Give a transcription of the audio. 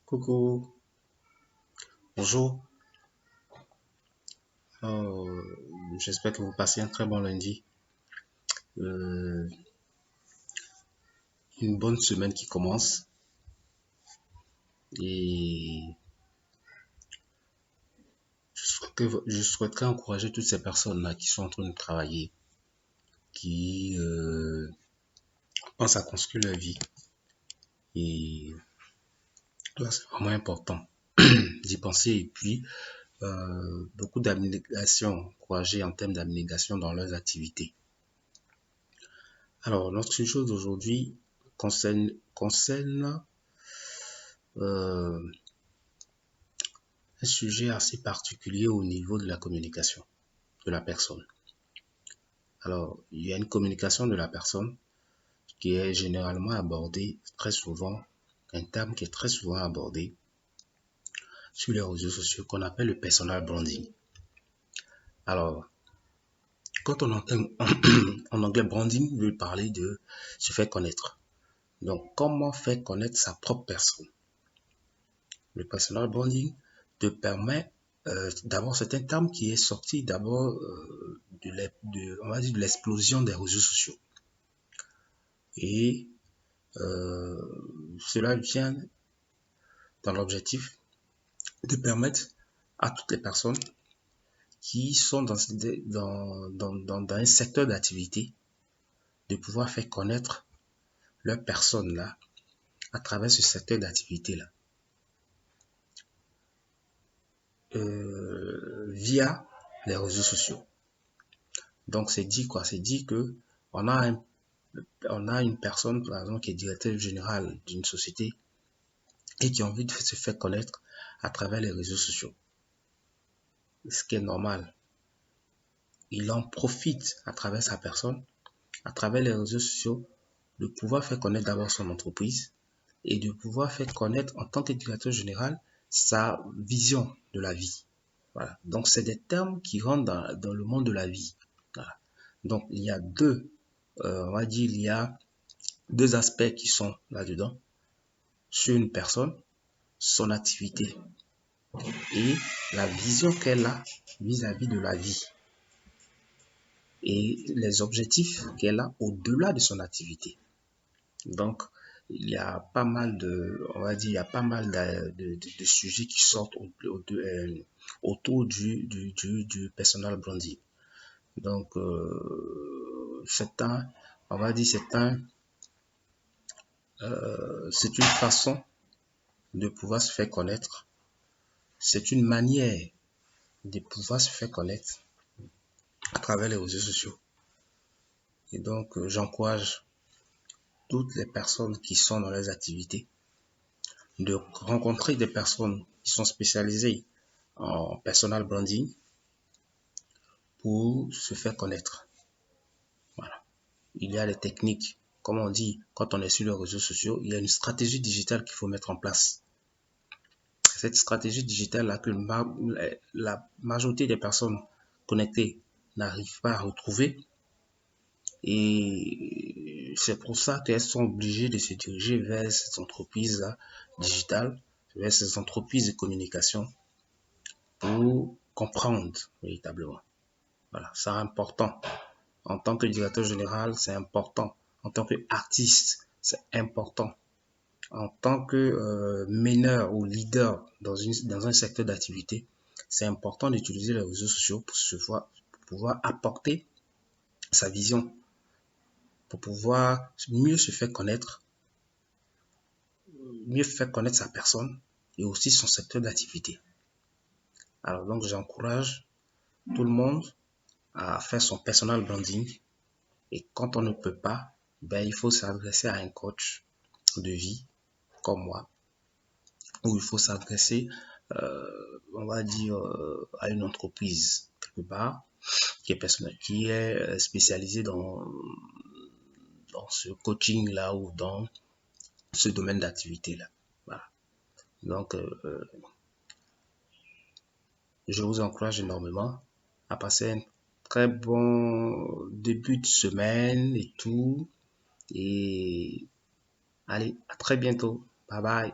Coucou, bonjour. Euh, J'espère que vous passez un très bon lundi. Euh, une bonne semaine qui commence. Et je souhaiterais encourager toutes ces personnes-là qui sont en train de travailler, qui pensent à construire leur vie. Et là, c'est vraiment important d'y penser. Et puis, beaucoup d'abnégation, encourager en termes d'abnégation dans leurs activités. Alors, notre sujet d'aujourd'hui concerne euh, un sujet assez particulier au niveau de la communication de la personne. Alors, il y a une communication de la personne qui est généralement abordée très souvent, un terme qui est très souvent abordé sur les réseaux sociaux qu'on appelle le personal branding. Alors, quand on entend en anglais branding, veut parler de se faire connaître. Donc, comment faire connaître sa propre personne? Le personal branding te permet d'abord, c'est un terme qui est sorti d'abord on va dire de l'explosion des réseaux sociaux. Et cela vient dans l'objectif de permettre à toutes les personnes qui sont dans un secteur d'activité de pouvoir faire connaître leur personne là à travers ce secteur d'activité là. Via les réseaux sociaux. Donc c'est dit quoi? C'est dit que on a une personne par exemple qui est directeur général d'une société et qui a envie de se faire connaître à travers les réseaux sociaux. Ce qui est normal. Il en profite à travers sa personne, à travers les réseaux sociaux, de pouvoir faire connaître d'abord son entreprise et de pouvoir faire connaître en tant que directeur général sa vision de la vie. Voilà. Donc c'est des termes qui rentrent dans le monde de la vie. Voilà. Donc il y a on va dire, il y a deux aspects qui sont là-dedans. Sur une personne, son activité et la vision qu'elle a vis-à-vis de la vie et les objectifs qu'elle a au-delà de son activité. Donc, il y a pas mal on va dire, il y a pas mal de sujets qui sortent autour du personal branding. Donc, on va dire, c'est une façon de pouvoir se faire connaître. C'est une manière de pouvoir se faire connaître à travers les réseaux sociaux. Et donc, j'encourage toutes les personnes qui sont dans les activités de rencontrer des personnes qui sont spécialisées en personal branding pour se faire connaître. Voilà. Il y a les techniques, comme on dit, quand on est sur les réseaux sociaux, il y a une stratégie digitale qu'il faut mettre en place. Cette stratégie digitale-là que la majorité des personnes connectées n'arrivent pas à retrouver. Et c'est pour ça qu'elles sont obligées de se diriger vers ces entreprises-là digitales, vers ces entreprises de communication pour comprendre véritablement. Voilà, c'est important. En tant que directeur général, c'est important. En tant qu'artiste, c'est important. En tant que meneur ou leader dans un secteur d'activité, c'est important d'utiliser les réseaux sociaux pour pouvoir apporter sa vision, pour pouvoir mieux se faire connaître, mieux faire connaître sa personne et aussi son secteur d'activité. Alors donc, j'encourage tout le monde à faire son personal branding. Et quand on ne peut pas, il faut s'adresser à un coach de vie comme moi, ou il faut s'adresser, on va dire, à une entreprise quelque part qui est spécialisée dans ce coaching-là ou dans ce domaine d'activité-là. Voilà. Donc, je vous encourage énormément à passer un très bon début de semaine et tout. Et allez, à très bientôt. Bye bye.